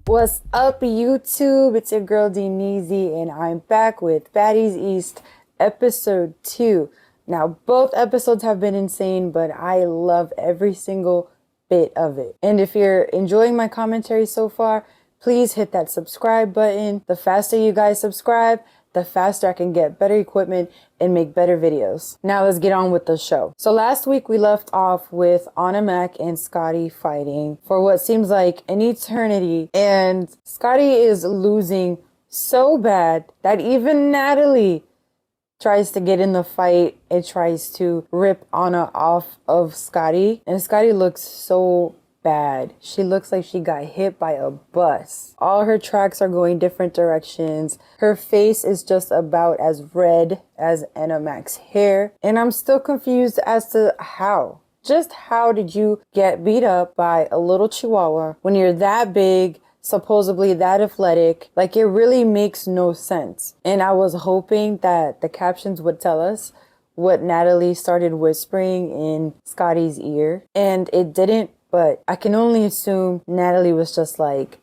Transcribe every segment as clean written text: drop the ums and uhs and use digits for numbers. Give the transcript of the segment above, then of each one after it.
What's up, YouTube? It's your girl Deneezy, and I'm back with Baddies East episode 2. Now, both episodes have been insane, but I love every single bit of it. And if you're enjoying my commentary so far, please hit that subscribe button. The faster you guys subscribe, the faster I can get better equipment and make better videos. Now let's get on with the show. So last week we left off with Anna Mac and Scotty fighting for what seems like an eternity. And Scotty is losing so bad that even Natalie tries to get in the fight and tries to rip Anna off of Scotty. And Scotty looks so bad. She looks like she got hit by a bus. All her tracks are going different directions. Her face is just about as red as Anna Mac's hair. And I'm still confused as to how. Just how did you get beat up by a little chihuahua when you're that big, supposedly that athletic? Like, it really makes no sense. And I was hoping that the captions would tell us what Natalie started whispering in Scotty's ear. And it didn't. But I can only assume Natalie was just like,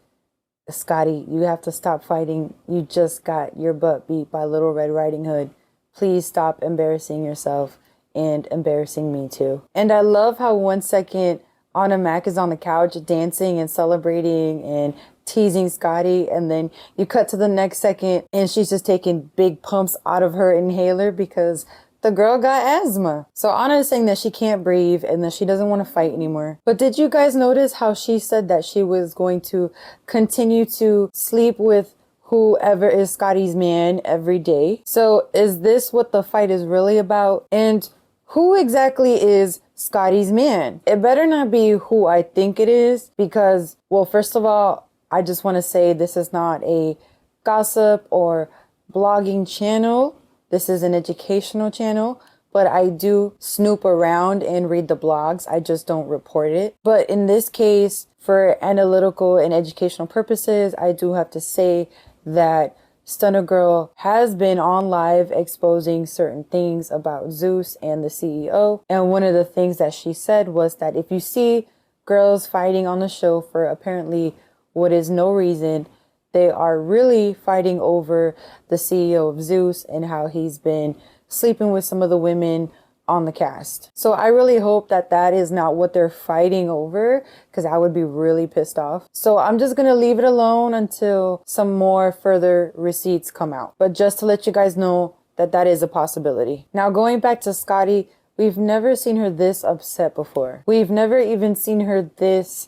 Scotty, you have to stop fighting. You just got your butt beat by Little Red Riding Hood. Please stop embarrassing yourself and embarrassing me too. And I love how 1 second Anna Mac is on the couch dancing and celebrating and teasing Scotty, and then you cut to the next second and she's just taking big pumps out of her inhaler because the girl got asthma. So Anna is saying that she can't breathe and that she doesn't want to fight anymore. But did you guys notice how she said that she was going to continue to sleep with whoever is Scotty's man every day? So is this what the fight is really about? And who exactly is Scotty's man? It better not be who I think it is, because, well, first of all, I just want to say this is not a gossip or blogging channel. This is an educational channel, but I do snoop around and read the blogs. I just don't report it. But in this case, for analytical and educational purposes, I do have to say that Stunner Girl has been on live exposing certain things about Zeus and the CEO. And one of the things that she said was that if you see girls fighting on the show for apparently what is no reason, they are really fighting over the CEO of Zeus and how he's been sleeping with some of the women on the cast. So I really hope that that is not what they're fighting over, because I would be really pissed off. So I'm just going to leave it alone until some more further receipts come out. But just to let you guys know that that is a possibility. Now, going back to Scotty, we've never seen her this upset before. We've never even seen her this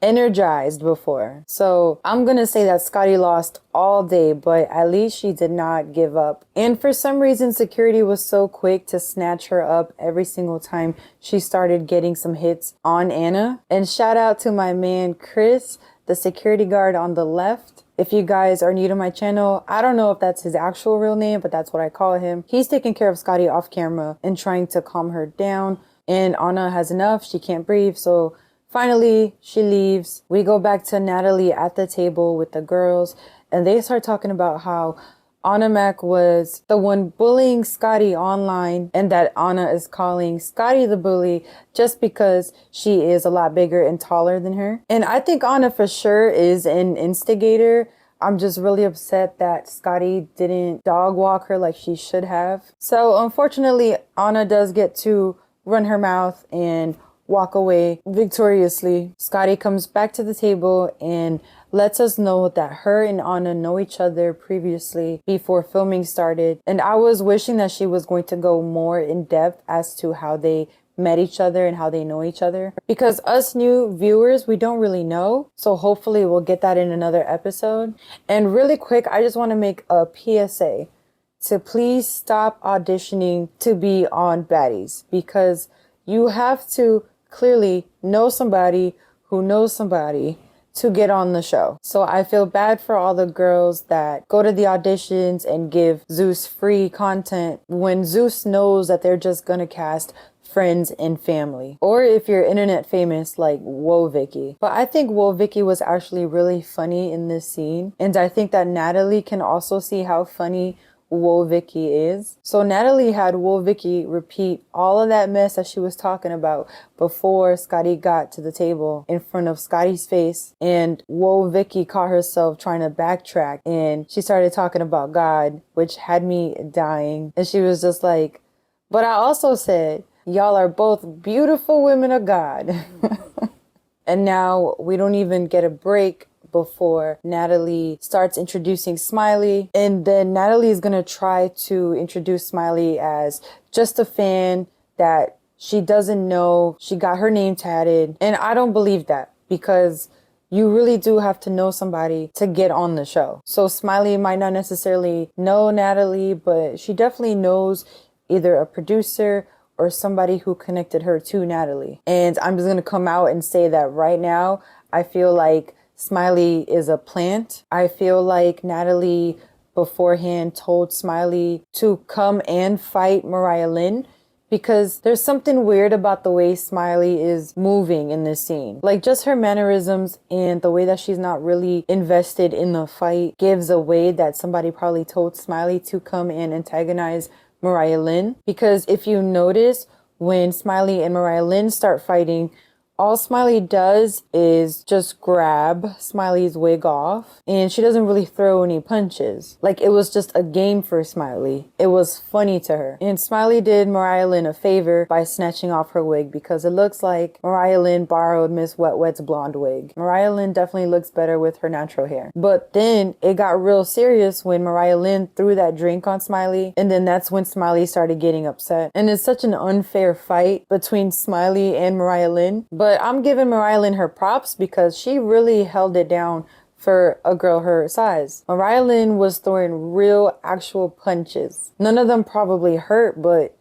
energized before. So I'm gonna say that Scotty lost all day, but at least she did not give up. And for some reason, security was so quick to snatch her up every single time she started getting some hits on Anna. And shout out to my man Chris, the security guard on the left. If you guys are new to my channel, I don't know if that's his actual real name, but that's what I call him. He's taking care of Scotty off camera and trying to calm her down. And Anna has enough, she can't breathe, so finally, she leaves. We go back to Natalie at the table with the girls, and they start talking about how Anna Mac was the one bullying Scotty online, and that Anna is calling Scotty the bully just because she is a lot bigger and taller than her. And I think Anna for sure is an instigator. I'm just really upset that Scotty didn't dog walk her like she should have. So unfortunately, Anna does get to run her mouth and walk away victoriously. Scotty comes back to the table and lets us know that her and Anna know each other previously before filming started. And I was wishing that she was going to go more in depth as to how they met each other and how they know each other, because us new viewers, we don't really know. So hopefully we'll get that in another episode. And really quick, I just want to make a PSA to please stop auditioning to be on Baddies, because you have to clearly know somebody who knows somebody to get on the show. So I feel bad for all the girls that go to the auditions and give Zeus free content when Zeus knows that they're just gonna cast friends and family. Or if you're internet famous like Whoa Vicky. But I think Whoa Vicky was actually really funny in this scene. And I think that Natalie can also see how funny Whoa Vicky is. So Natalie had Whoa Vicky repeat all of that mess that she was talking about before Scotty got to the table in front of Scotty's face. And Whoa Vicky caught herself trying to backtrack and she started talking about God, which had me dying. And she was just like, but I also said, y'all are both beautiful women of God. And now we don't even get a break before Natalie starts introducing Smiley. And then Natalie is going to try to introduce Smiley as just a fan that she doesn't know. She got her name tatted. And I don't believe that because you really do have to know somebody to get on the show. So Smiley might not necessarily know Natalie, but she definitely knows either a producer or somebody who connected her to Natalie. And I'm just going to come out and say that right now, I feel like Smiley is a plant. I feel like Natalie beforehand told Smiley to come and fight Mariah Lynn because there's something weird about the way Smiley is moving in this scene. Like just her mannerisms and the way that she's not really invested in the fight gives away that somebody probably told Smiley to come and antagonize Mariah Lynn. Because if you notice, when Smiley and Mariah Lynn start fighting, all Smiley does is just grab Smiley's wig off and she doesn't really throw any punches. Like it was just a game for Smiley. It was funny to her. And Smiley did Mariah Lynn a favor by snatching off her wig because it looks like Mariah Lynn borrowed Miss Wet Wet's blonde wig. Mariah Lynn definitely looks better with her natural hair. But then it got real serious when Mariah Lynn threw that drink on Smiley, and then that's when Smiley started getting upset. And it's such an unfair fight between Smiley and Mariah Lynn. But I'm giving Mariah Lynn her props because she really held it down for a girl her size. Mariah Lynn was throwing real actual punches. None of them probably hurt, but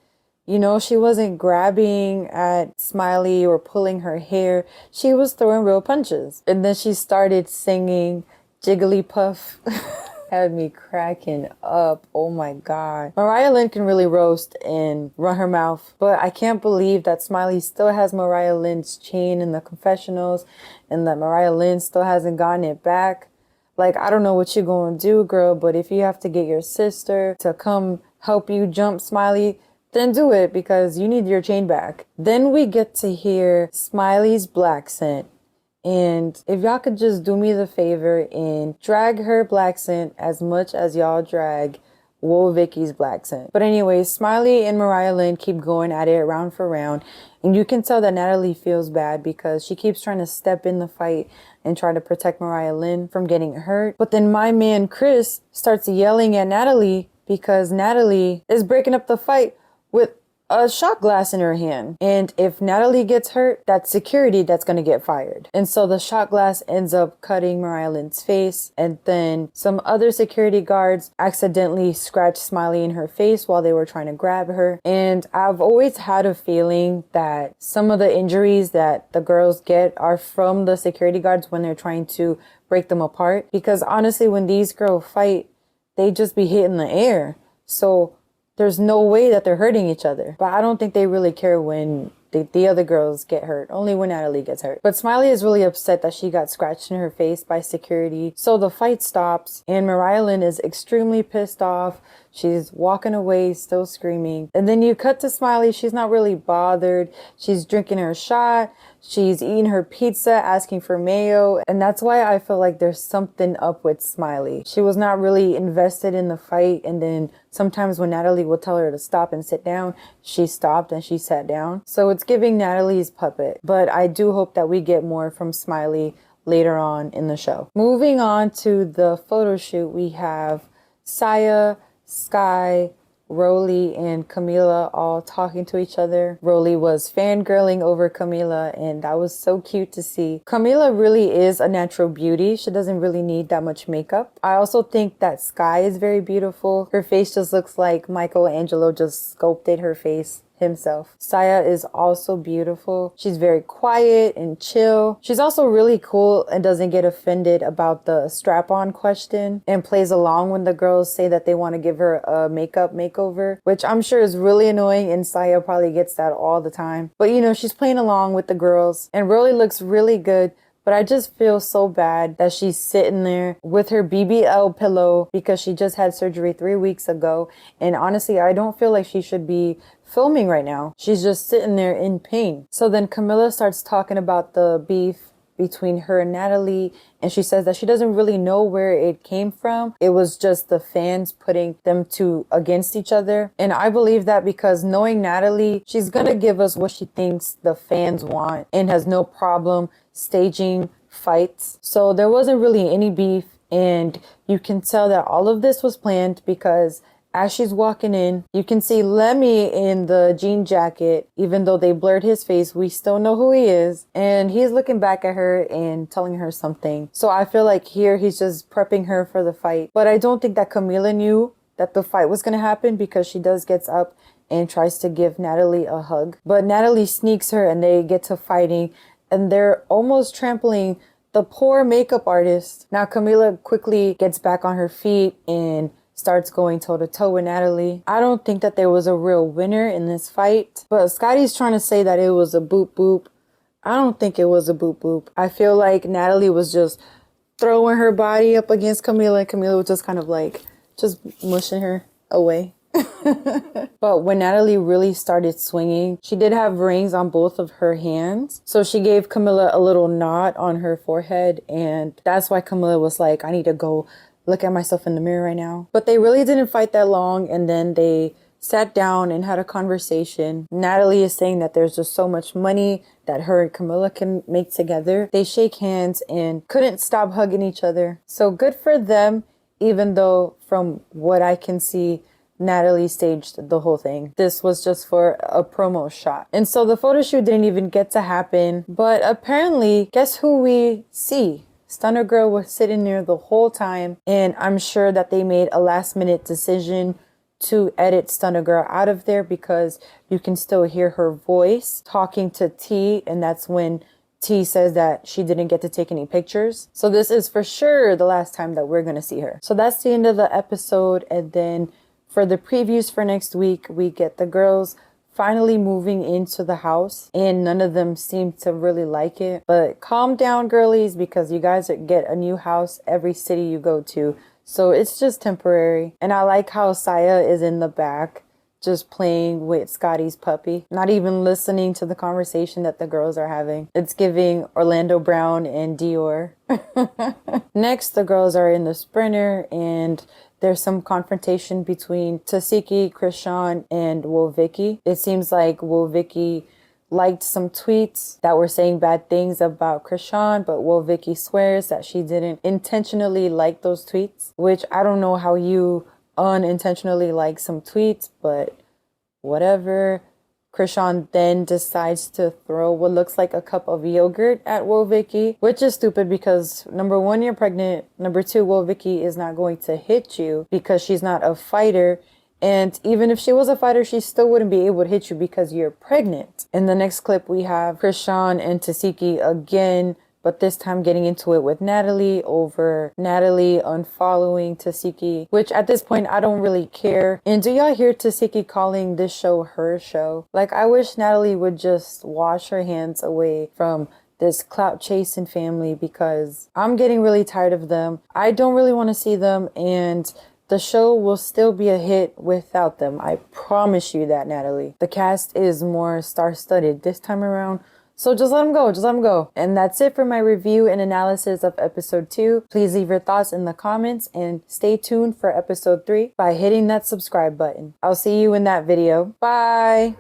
you know, she wasn't grabbing at Smiley or pulling her hair. She was throwing real punches. And then she started singing Jigglypuff. Had me cracking up. Oh my God. Mariah Lynn can really roast and run her mouth, but I can't believe that Smiley still has Mariah Lynn's chain in the confessionals and that Mariah Lynn still hasn't gotten it back. Like, I don't know what you're going to do, girl, but if you have to get your sister to come help you jump Smiley, then do it because you need your chain back. Then we get to hear Smiley's black scent. And if y'all could just do me the favor and drag her black scent as much as y'all drag Whoa Vicky's black scent. But anyways, Smiley and Mariah Lynn keep going at it round for round. And you can tell that Natalie feels bad because she keeps trying to step in the fight and try to protect Mariah Lynn from getting hurt. But then my man Chris starts yelling at Natalie because Natalie is breaking up the fight with a shot glass in her hand. And if Natalie gets hurt, that's security that's going to get fired. And so the shot glass ends up cutting Mariah Lynn's face. And then some other security guards accidentally scratched Smiley in her face while they were trying to grab her. And I've always had a feeling that some of the injuries that the girls get are from the security guards when they're trying to break them apart. Because honestly, when these girls fight, they just be hitting the air. So there's no way that they're hurting each other. But I don't think they really care when the other girls get hurt. Only when Natalie gets hurt. But Smiley is really upset that she got scratched in her face by security. So the fight stops and Mariah Lynn is extremely pissed off. She's walking away, still screaming. And then you cut to Smiley. She's not really bothered. She's drinking her shot. She's eating her pizza, asking for mayo. And that's why I feel like there's something up with Smiley. She was not really invested in the fight. And then sometimes when Natalie would tell her to stop and sit down, she stopped and she sat down. So it's giving Natalie's puppet. But I do hope that we get more from Smiley later on in the show. Moving on to the photo shoot, we have Saya, Sky, Rolly, and Camila all talking to each other. Rolly was fangirling over Camila, and that was so cute to see. Camila really is a natural beauty. She doesn't really need that much makeup. I also think that Sky is very beautiful. Her face just looks like Michelangelo just sculpted her face himself. Saya is also beautiful. She's very quiet and chill. She's also really cool and doesn't get offended about the strap-on question and plays along when the girls say that they want to give her a makeup makeover, which I'm sure is really annoying, and Saya probably gets that all the time. But you know, she's playing along with the girls and really looks really good. But I just feel so bad that she's sitting there with her BBL pillow because she just had surgery 3 weeks ago. And honestly, I don't feel like she should be filming right now. She's just sitting there in pain. So then Camilla starts talking about the beef between her and Natalie, and she says that she doesn't really know where it came from. It was just the fans putting them two against each other. And I believe that because knowing Natalie, she's gonna give us what she thinks the fans want and has no problem staging fights. So there wasn't really any beef, and you can tell that all of this was planned because as she's walking in, you can see Lemmy in the jean jacket. Even though they blurred his face, we still know who he is. And he's looking back at her and telling her something. So I feel like here he's just prepping her for the fight. But I don't think that Camila knew that the fight was going to happen because she gets up and tries to give Natalie a hug. But Natalie sneaks her and they get to fighting. And they're almost trampling the poor makeup artist. Now Camila quickly gets back on her feet and starts going toe-to-toe with Natalie. I don't think that there was a real winner in this fight, but Scotty's trying to say that it was a boop-boop. I don't think it was a boop-boop. I feel like Natalie was just throwing her body up against Camila, and Camila was just kind of like, just mushing her away. But when Natalie really started swinging, she did have rings on both of her hands. So she gave Camila a little knot on her forehead, and that's why Camila was like, I need to go look at myself in the mirror right now. But they really didn't fight that long, and then they sat down and had a conversation. Natalie is saying that there's just so much money that her and Camilla can make together. They shake hands and couldn't stop hugging each other. So good for them, even though from what I can see, Natalie staged the whole thing. This was just for a promo shot. And so the photo shoot didn't even get to happen. But apparently, guess who we see? Stunner Girl was sitting there the whole time, and I'm sure that they made a last minute decision to edit Stunner Girl out of there because you can still hear her voice talking to T, and that's when T says that she didn't get to take any pictures. So this is for sure the last time that we're going to see her. So that's the end of the episode, and then for the previews for next week, we get the girls finally moving into the house, and none of them seem to really like it. But calm down, girlies, because you guys get a new house every city you go to. So it's just temporary. And I like how Saya is in the back, just playing with Scotty's puppy, not even listening to the conversation that the girls are having. It's giving Orlando Brown and Dior. Next, the girls are in the sprinter, and there's some confrontation between Tasiki, Krishan, and Wolvicki. It seems like Wolvicki liked some tweets that were saying bad things about Krishan, but Wolvicki swears that she didn't intentionally like those tweets, which I don't know how you unintentionally like some tweets, but whatever. Krishan then decides to throw what looks like a cup of yogurt at Wolvicki, which is stupid because number one, you're pregnant. Number two, Wolvicki is not going to hit you because she's not a fighter. And even if she was a fighter, she still wouldn't be able to hit you because you're pregnant. In the next clip, we have Krishan and Tasiki again, but this time getting into it with Natalie over Natalie unfollowing Tasiki, which at this point, I don't really care. And do y'all hear Tasiki calling this show her show? Like, I wish Natalie would just wash her hands away from this clout chasing family because I'm getting really tired of them. I don't really want to see them, and the show will still be a hit without them. I promise you that, Natalie. The cast is more star-studded this time around. So just let them go. Just let them go. And that's it for my review and analysis of episode 2. Please leave your thoughts in the comments and stay tuned for episode 3 by hitting that subscribe button. I'll see you in that video. Bye.